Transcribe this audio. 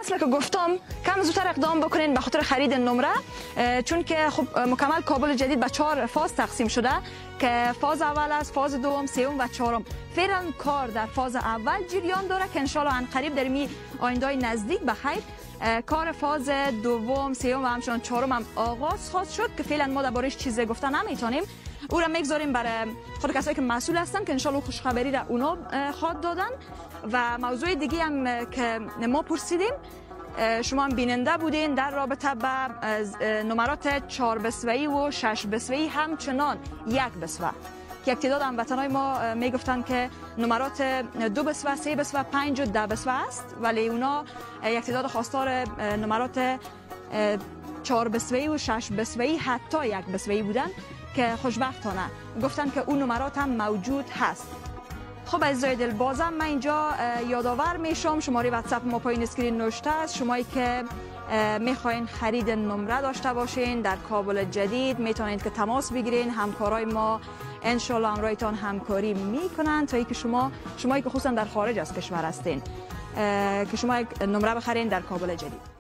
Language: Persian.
مثل که گفتم کم زودتر اقدام بکنین به خاطر خرید نمره، چون که خب مکمل کابل جدید به 4 فاز تقسیم شده که فاز اول است، فاز دوم، سوم و چهارم. فعلا کار در فاز اول جریان داره که ان شاء الله قریب در می آینده نزدیک به خیر کار فاز دوم، سوم و همچنان چهارم هم آغاز خواهد شد که فعلا ما دربارش چیزی گفتن نمیتونیم. او را میگذاریم برای خود کسایی که مسئول هستن که ان شاء الله خوشخبری را اونا خواهد دادن. و موضوع دیگه هم که ما پرسیدیم، شما هم بیننده بودین در رابطه با نمرات 4 بسوه‌ای و 6 بسوه‌ای، همچنان 1 بسوه که یک تعداد هموطنای ما میگفتن که نمرات 2 بسوه، 3 بسوه، 5 و 10 بسوه است، ولی اونا یک تعداد خواستار نمرات 4 بسوه‌ای و 6 بسوه‌ای حتی 1 بسوه‌ای بودن که خوشبختانه گفتن که اون نمرات هم موجود هست. خب عزیزای دل، بازم من اینجا یادآور میشم شماره واتساپ ما پایین اسکرین نوشته است. شمایی که میخواین خرید نمره داشته باشین در کابل جدید میتونید که تماس بگیرین. همکارای ما ان شاء الله همراهتان همکاری میکنن تا اینکه شمایی که خصوصا در خارج از کشور هستین که شما یک نمره بخرین در کابل جدید.